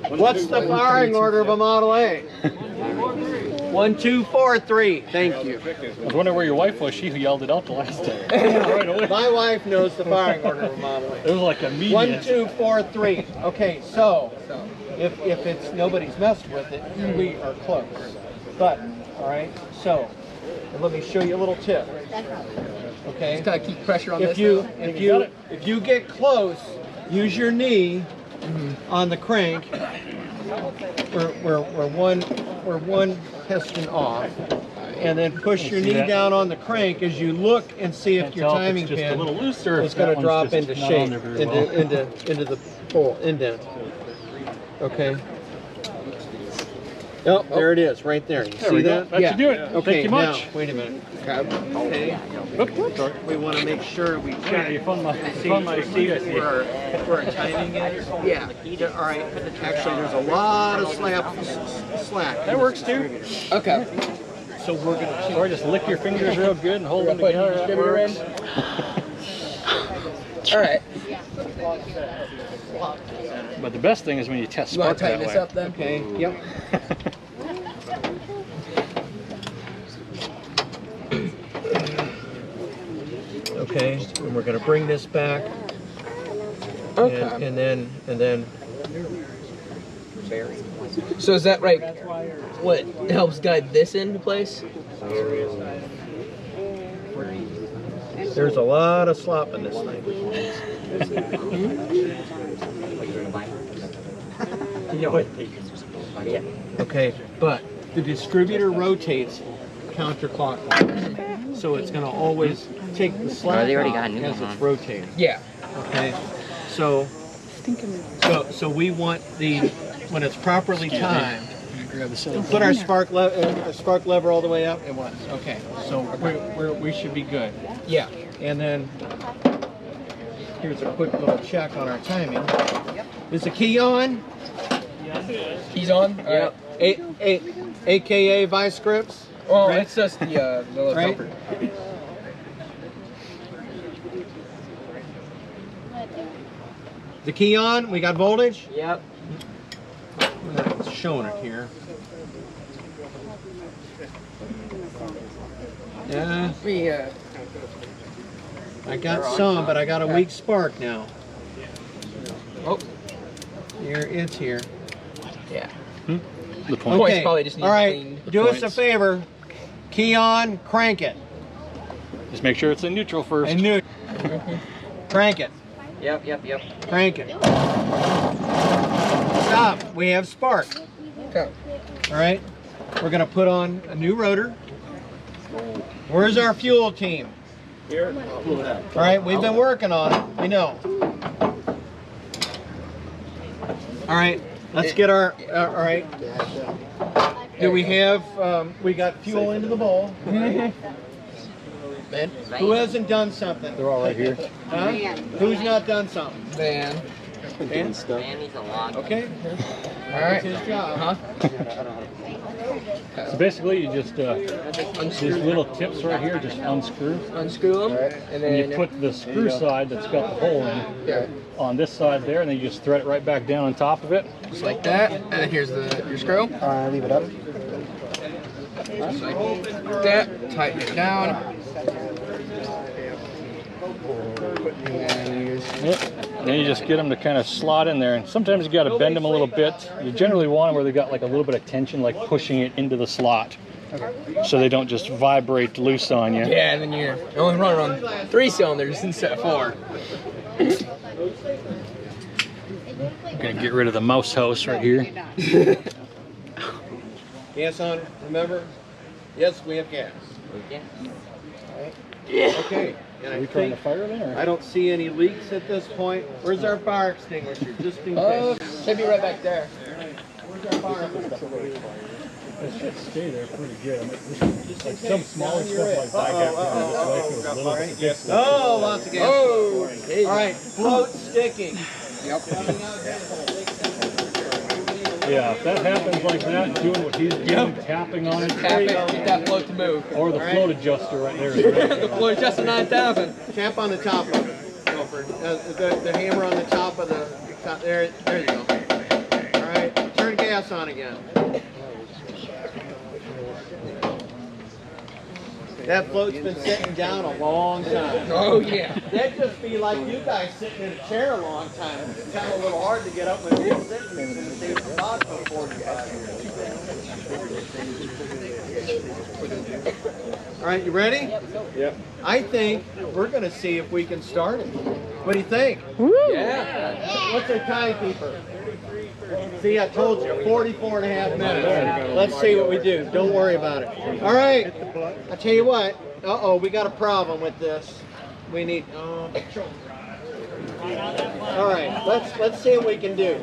C: What's the firing order of a Model A? 1, 2, 4, 3. Thank you.
B: I was wondering where your wife was. She who yelled it out the last time. Right away.
C: My wife knows the firing order of a Model A.
B: It was like immediate.
C: 1, 2, 4, 3. Okay, so if it's nobody's messed with it, we are close. But all right, so and let me show you a little tip. Okay,
G: just kind of keep pressure on
C: if
G: this.
C: you get close, use your knee on the crank. We're one piston off, and then push your
B: See
C: knee
B: that?
C: down on the crank as you look and see if
B: Can't
C: your
B: tell if
C: timing
B: it's just
C: pin
B: a little looser.
C: is going to drop into
B: not
C: shape,
B: on there very well.
C: into the full indent. Okay. Oh, there it is, right there. You
B: There
C: see
B: we go.
C: that?
B: That should do it.
C: Okay,
B: Thank you much.
C: now, wait a minute. Okay.
B: Oops, sorry.
C: We want to make sure we
B: Yeah,
C: check.
B: you found my
C: See where our timing is.
G: Yeah.
C: All right. Actually, there's a lot of slack.
B: That works too.
G: Okay.
C: So we're gonna.
B: Or just lick your fingers real good and hold them
G: Put your
B: together. That
G: distributor in.
B: works.
G: All right.
B: But the best thing is when you test
G: You want
B: spark
G: to tighten
B: that
G: this
B: way.
G: up then?
C: Okay. Yep. Okay. And we're gonna bring this back.
G: Okay.
C: And then.
G: So is that right? What helps guide this into place?
C: There's a lot of slop in this thing.
B: You know what?
C: Okay, but the distributor rotates counterclockwise. So it's going to always take the slack
F: they already
C: off
F: got a new
C: as
F: one
C: it's
F: on.
C: rotating.
G: Yeah.
C: Okay. So we want when it's properly timed. Put our spark lever all the way up. It was okay. So we should be good.
G: Yeah.
C: And then here's a quick little check on our timing. Is the key on?
G: He's on?
C: Yep. AKA vice grips.
G: Oh,
C: Right?
G: it's just the little
C: Right?
G: jumper.
C: The key on? We got voltage?
G: Yep.
C: It's showing it here. Yeah,
G: We,
C: I got some, but I got a weak spark now.
G: oh,
C: Here, it's here.
G: yeah.
A: The point.
G: Points probably just need
C: all right.
G: cleaned.
C: Do us a
A: points.
C: favor. Key on, crank it.
A: Just make sure it's in neutral first.
C: And new. Crank it.
G: Yep.
C: Crank it. Stop. We have spark.
G: Okay.
C: All right. We're gonna put on a new rotor. Where's our fuel team?
E: Here.
C: All right. We've been working on it. We know. All right. Let's get our. All right. Do we have? We got fuel into the bowl.
G: Ben?
C: Who hasn't done something?
A: They're all right here.
C: Huh? Who's not done something?
G: Van.
C: Dan?
F: Man needs a lot.
C: Okay.
G: All right.
C: That's his job.
G: Huh?
A: So basically, you just these little tips right here just unscrew,
G: Unscrew them, and
A: and
G: then
A: you put the screw side that's got the hole in
G: yeah,
A: on this side there, and then you just thread it right back down on top of it.
G: just like that. And then here's your screw.
D: Leave it up.
G: Just like that. Tighten it down. And then you just
A: Yep. Then you just get them to kind of slot in there, and sometimes you got to bend them a little bit. You generally want them where they got like a little bit of tension, like pushing it into the slot, so they don't just vibrate loose on you.
G: yeah, and then you're only running on 3 cylinders instead of 4.
A: I'm gonna get rid of the mouse house right here.
C: Gas on, remember? Yes, we have gas.
F: Yeah.
C: Okay. And
A: Are
C: I
A: we trying to
C: think
A: fire then, or?
C: I don't see any leaks at this point. Where's our fire extinguisher? Just in case.
G: Should be right back there.
C: Where's our fire extinguisher?
A: It should stay there pretty good. I mean, like some smaller stuff like that got this way, little bit stuff.
C: Oh, lots of gas.
G: Oh,
C: All right, float sticking.
A: Yeah, if that happens like that, doing what he's doing, tapping on it,
G: Tap it, get that float to move.
A: or the float adjuster right there. Is right.
G: The float just a 9,000.
C: Tap on the top of it, Gopher. The hammer on the top of the top. There you go. All right, turn gas on again. That float's been sitting down a long time.
G: Oh, yeah.
C: That'd just be like you guys sitting in a chair a long time. It's kind of a little hard to get up when you're sitting in the same spot for 45 years. All right, you ready?
E: Yep.
C: I think we're going to see if we can start it. What do you think?
G: Yeah.
C: What's our timekeeper? See, I told you, 44 and a half minutes. Let's see what we do. Don't worry about it. All right. I tell you what. Uh-oh, we got a problem with this. We need. All right. Let's see what we can do.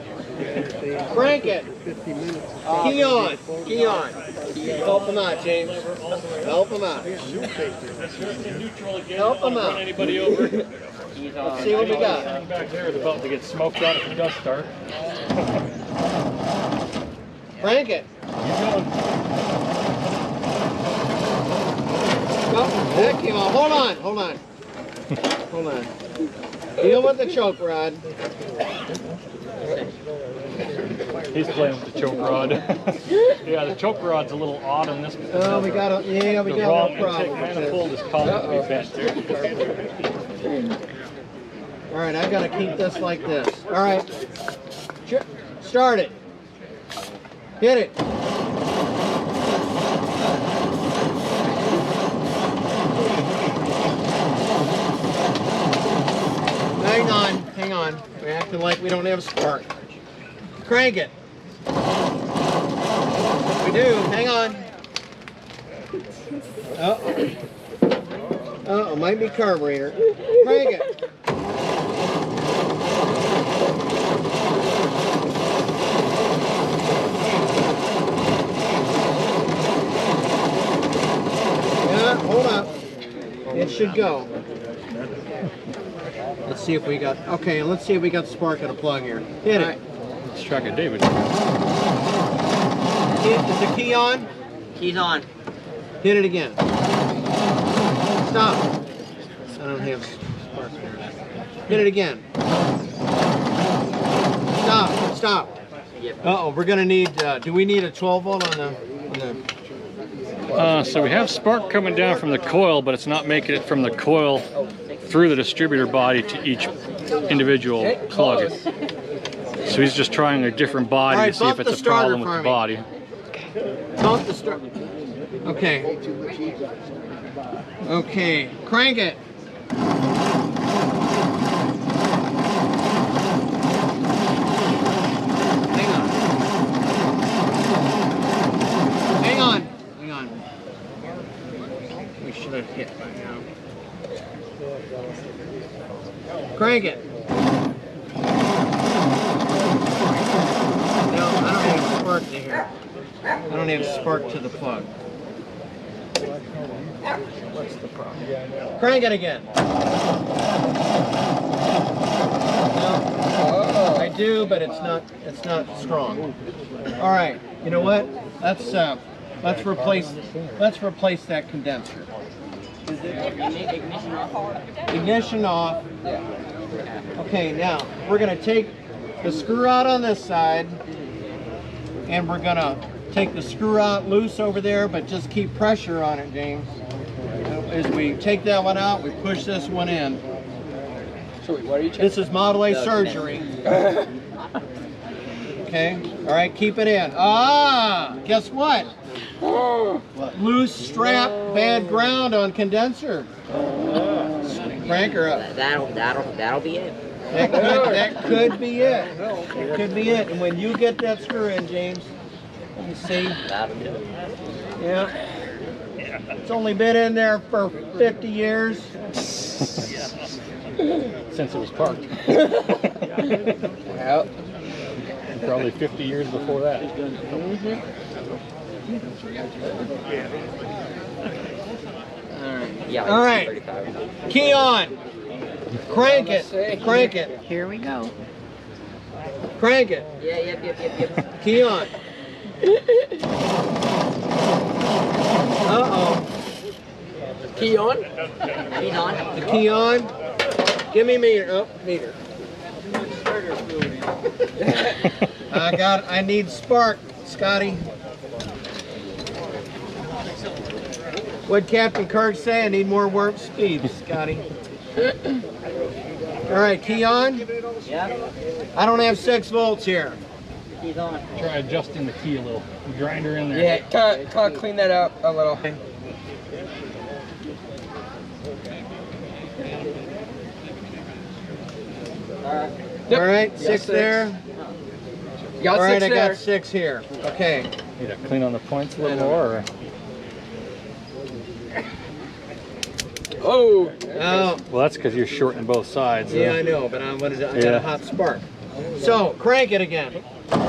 C: Crank it. Key on. Key on. Help him out, James. Help him out. Help him out.
A: Anybody over?
C: Let's see what we got.
A: Back there is about to get smoked out if it does start.
C: Crank it. Oh, that came off. Hold on. Hold on. Hold on. Deal with the choke rod.
A: He's playing with the choke rod. Yeah, the choke rod's a little odd on this.
C: Oh, we got a
A: The
C: no
A: wrong
C: problem.
A: intake manifold is causing it to be bent there.
C: All right, I gotta keep this like this. All right, start it. Hit it. Hang on. We're acting like we don't have a spark. Crank it. We do. Hang on. Uh-oh, might be carburetor. Crank it. Yeah, hold up. It should go. Let's see if we got, okay, let's see if we got spark at a plug here. Hit it.
A: Let's track it, David.
C: Is the key on?
G: Key's on.
C: Hit it again. Stop. I don't have spark here. Hit it again. Stop. Stop. Uh-oh, we're gonna need, do we need a 12 volt on the
A: So we have spark coming down from the coil, but it's not making it from the coil through the distributor body to each individual plug. So he's just trying a different body
C: All right,
A: to see if
C: bump
A: it's
C: the
A: a problem
C: starter
A: with the body.
C: Bump the start. Okay. Okay, crank it. Hang on. Hang on. Hang on. We should have hit by now. Crank it. No, I don't have spark to here. I don't have spark to the plug. What's the problem? Crank it again. No, I do, but it's not strong. All right, you know what? Let's replace that condenser. Ignition off. Okay, now we're gonna take the screw out on this side, and we're gonna take the screw out loose over there, but just keep pressure on it, James. As we take that one out, we push this one in.
G: So wait, what are you checking?
C: This is Model A surgery. Okay, all right, keep it in. Ah, guess what? Loose strap, bad ground on condenser. Crank her up.
G: That'll be it.
C: That could be it. It could be it. And when you get that screw in, James, you see?
G: That'll do it.
C: Yeah. It's only been in there for 50 years.
A: Since it was parked.
C: Yep.
A: Probably 50 years before that.
G: Yeah.
C: All right.
G: 35.
C: Key on. Crank it. Crank it.
F: Here we go.
C: Crank it.
G: Yeah. Yep.
C: Key on. Uh-oh.
G: Key on. Key's on.
C: The key on. Give me meter. Oh, meter. I need spark, Scotty. What'd Captain Kirk say? I need more warp speed, Scotty. All right, key on.
G: Yeah.
C: I don't have 6 volts here.
G: Key's on.
A: Try adjusting the key a little. Grinder in there.
G: Yeah. Kind of clean that up a little.
C: All right, 6 there.
G: Got
C: All right,
G: 6
C: I
G: there.
C: got 6 here. Okay.
A: Need to clean on the points a little more. Or?
G: Oh.
C: Oh,
A: Well, that's because you're shorting both sides.
C: yeah, I know, but I got
A: Yeah.
C: a hot spark. So, crank it again. All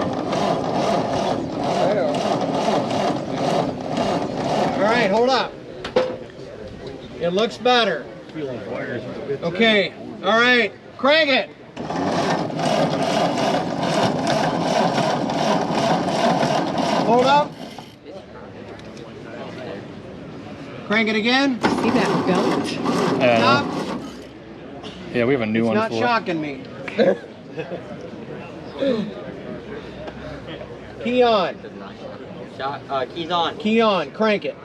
C: right, hold up. It looks better. Okay, all right, crank it. Hold up. Crank it again.
F: See that belt?
C: Stop.
A: Yeah, we have a new
C: It's
A: one
C: not
A: for
C: shocking me. Key on.
G: Key's on.
C: Key on. Crank it.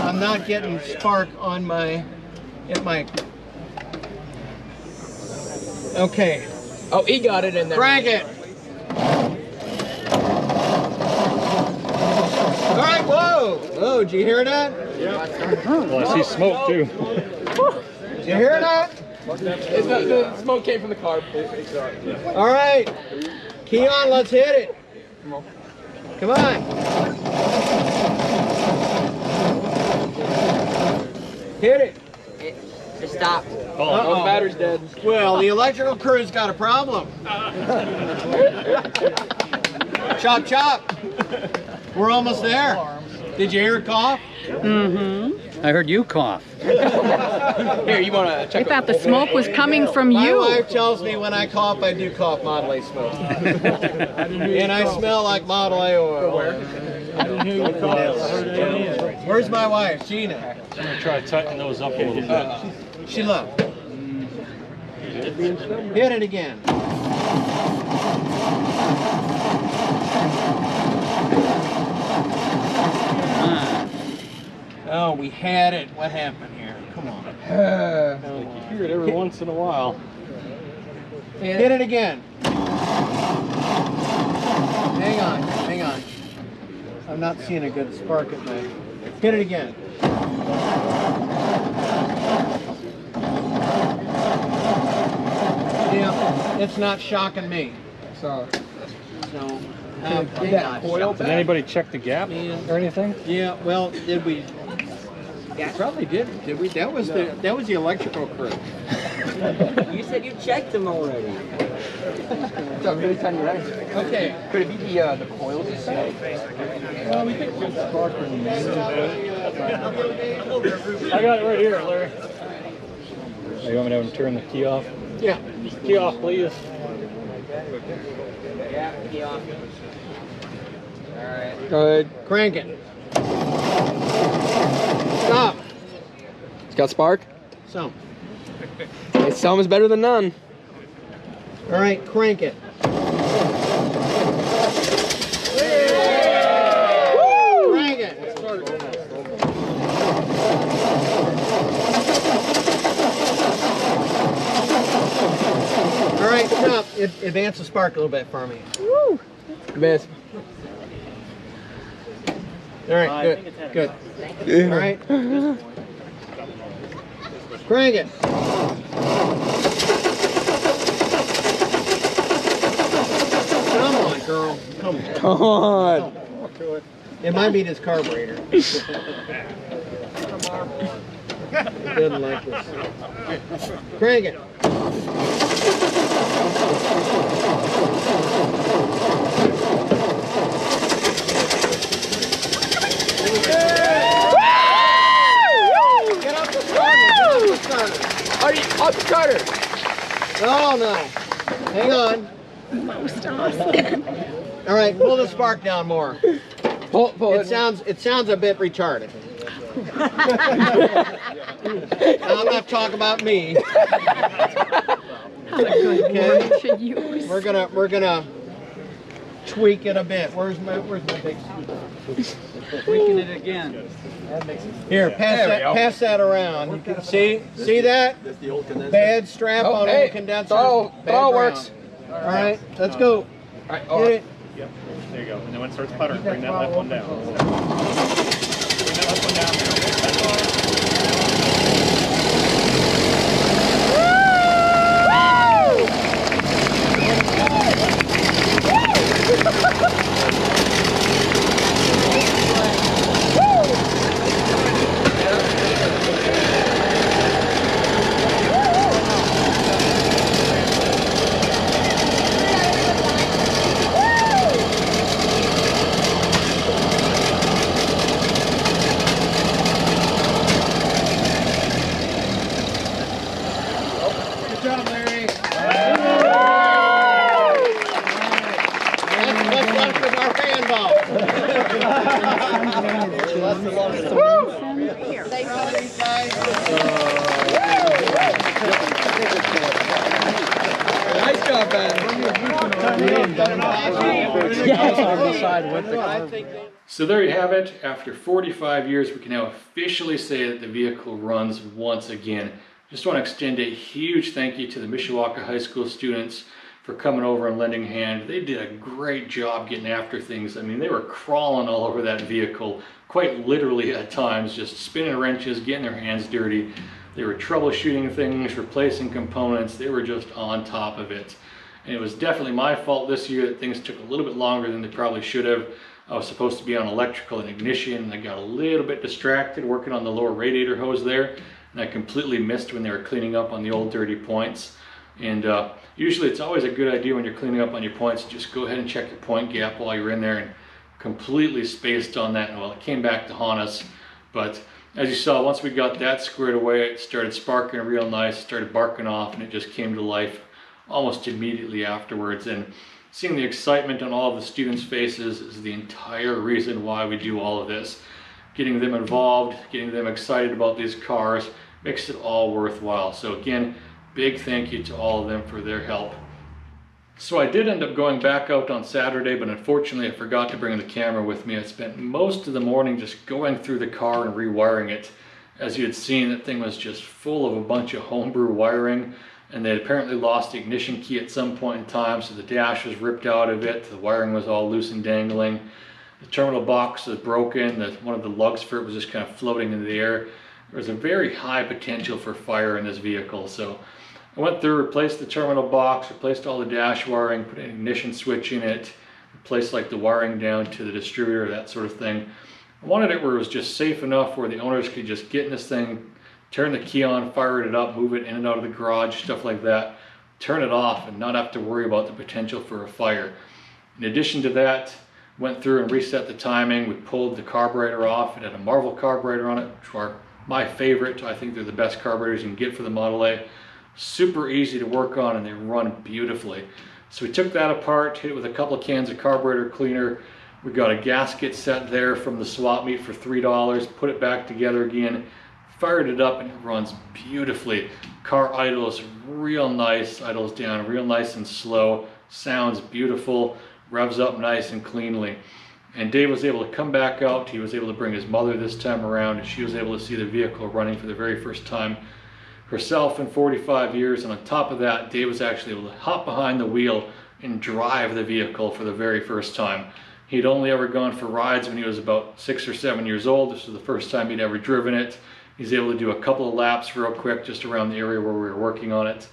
C: I'm not getting spark on my Okay.
G: Oh, he got it in there.
C: Crank it. All right. Whoa. Whoa. Did you hear that?
A: Well, I see smoke too.
C: Did you hear that?
G: The smoke came from the car.
C: All right. Key on. Let's hit it. Come on. Hit it.
F: Just stop.
C: Uh-oh.
G: Battery's dead.
C: Well, the electrical crew's got a problem. Chop, chop. We're almost there. Did you hear a cough?
H: Mm-hmm. I heard you cough.
G: Here, you want to
H: I
G: check?
H: thought the smoke was coming from
C: My
H: you.
C: wife tells me when I cough, I do cough Model A smoke. And I smell like Model A oil. Where's my wife, Gina?
A: I'm gonna try to tighten those up a little bit.
C: She left. Hit it again. Oh, we had it. What happened here? Come on.
A: You hear it every once in a while.
C: Hit it again. Hang on, hang on. I'm not seeing a good spark at my. Hit it again. Yeah, it's not shocking me. So
A: Did anybody check the gap or anything?
C: yeah, well, did we? Yeah, probably did we? That was the electrical crew.
G: You said you checked them already.
C: Okay.
G: Could it be the coils you said?
A: Well, we think good spark in the main. I got it right here, Larry. You want me to have him turn the key off?
C: Yeah.
A: Key off, please.
G: Yeah, key off. Alright.
C: Go ahead. Crank it. Stop.
G: It's got spark?
C: Some.
G: Hey, some is better than none.
C: All right, crank it. Woo! Crank it. All right, stop. Advance the spark a little bit for me.
G: Woo! Advance.
C: All right, good, good. All right. Crank it. Come on, girl. Come on.
G: Come on.
C: It might be this carburetor. It doesn't like this. Crank it. Get up the starter.
G: Up the starter.
C: Oh no. Hang on. All right, pull the spark down more.
G: Pull
C: It sounds a bit retarded. Now, I'm not talking about me. Okay. We're gonna tweak it a bit. Where's my big tweaking it again. Here, pass that around. You can see that? Bad strap on the condenser.
G: Throw
C: Bad
G: works.
C: ground. All right, let's go.
G: All right,
C: Hit it.
A: Yep. There you go. And then when it starts puttering, bring that left one down. Bring that left one down.
C: Good job, Larry. What's left of our handball?
G: Nice job, Ben.
A: So there you have it. After 45 years, we can now officially say that the vehicle runs once again. Just want to extend a huge thank you to the Mishawaka High School students for coming over and lending a hand. They did a great job getting after things. I mean, they were crawling all over that vehicle, quite literally at times, just spinning wrenches, getting their hands dirty. They were troubleshooting things, replacing components. They were just on top of it. And it was definitely my fault this year that things took a little bit longer than they probably should have. I was supposed to be on electrical and ignition, and I got a little bit distracted working on the lower radiator hose there, and I completely missed when they were cleaning up on the old dirty points. And usually it's always a good idea when you're cleaning up on your points, just go ahead and check your point gap while you're in there, and completely spaced on that. And well, it came back to haunt us. But as you saw, once we got that squared away, it started sparking real nice, started barking off, and it just came to life almost immediately afterwards. And seeing the excitement on all of the students' faces is the entire reason why we do all of this. Getting them involved, getting them excited about these cars makes it all worthwhile. So again, big thank you to all of them for their help. So I did end up going back out on Saturday, but unfortunately I forgot to bring the camera with me. I spent most of the morning just going through the car and rewiring it. As you had seen, that thing was just full of a bunch of homebrew wiring, and they had apparently lost the ignition key at some point in time, so the dash was ripped out of it, the wiring was all loose and dangling. The terminal box was broken, one of the lugs for it was just kind of floating in the air. There was a very high potential for fire in this vehicle, so I went through, replaced the terminal box, replaced all the dash wiring, put an ignition switch in it, replaced like the wiring down to the distributor, that sort of thing. I wanted it where it was just safe enough where the owners could just get in this thing, turn the key on, fire it up, move it in and out of the garage, stuff like that, turn it off and not have to worry about the potential for a fire. In addition to that, went through and reset the timing. We pulled the carburetor off. It had a Marvel carburetor on it, which are my favorite. I think they're the best carburetors you can get for the Model A. Super easy to work on, and they run beautifully. So we took that apart, hit it with a couple of cans of carburetor cleaner. We got a gasket set there from the swap meet for $3, put it back together again, fired it up, and it runs beautifully. Car idles real nice, idles down real nice and slow, sounds beautiful, revs up nice and cleanly. And Dave was able to come back out. He was able to bring his mother this time around, and she was able to see the vehicle running for the very first time herself in 45 years. And on top of that, Dave was actually able to hop behind the wheel and drive the vehicle for the very first time. He'd only ever gone for rides when he was about 6 or 7 years old. This was the first time he'd ever driven it. He's able to do a couple of laps real quick just around the area where we were working on it.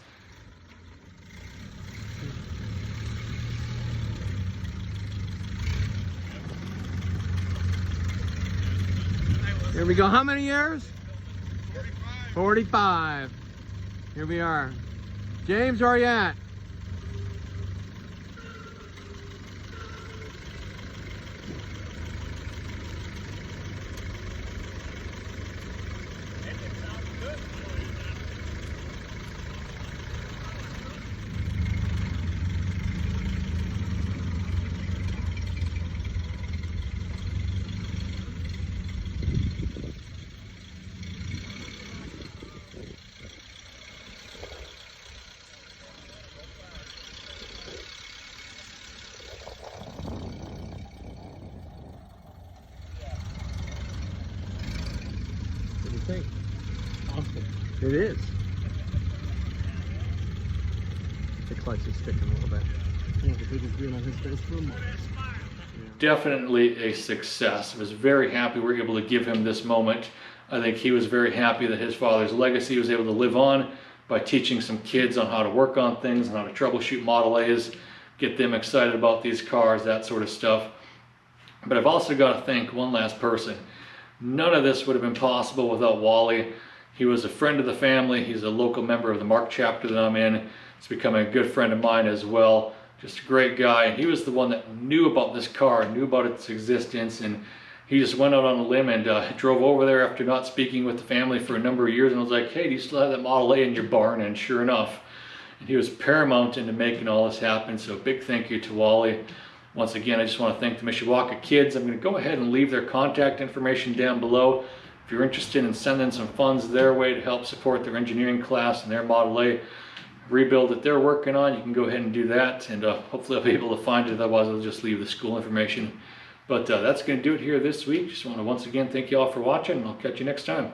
C: Here we go. How many years? 45. Here we are. James, where are you at? Think. Awesome. It is. The clutch is sticking a little bit. Yeah, the biggest deal on his face for a month.
A: Definitely a success. I was very happy we were able to give him this moment. I think he was very happy that his father's legacy was able to live on by teaching some kids on how to work on things and how to troubleshoot Model A's, get them excited about these cars, that sort of stuff. But I've also got to thank one last person. None of this would have been possible without Wally. He was a friend of the family. He's a local member of the Mark chapter that I'm in. He's become a good friend of mine as well. Just a great guy. And he was the one that knew about this car, knew about its existence, and he just went out on a limb and drove over there after not speaking with the family for a number of years and was like, hey, do you still have that Model A in your barn? And sure enough, and he was paramount into making all this happen. So big thank you to Wally. Once again, I just want to thank the Mishawaka kids. I'm going to go ahead and leave their contact information down below. If you're interested in sending some funds their way to help support their engineering class and their Model A rebuild that they're working on, you can go ahead and do that, and hopefully I'll be able to find it. Otherwise, I'll just leave the school information. But that's going to do it here this week. Just want to once again thank you all for watching, and I'll catch you next time.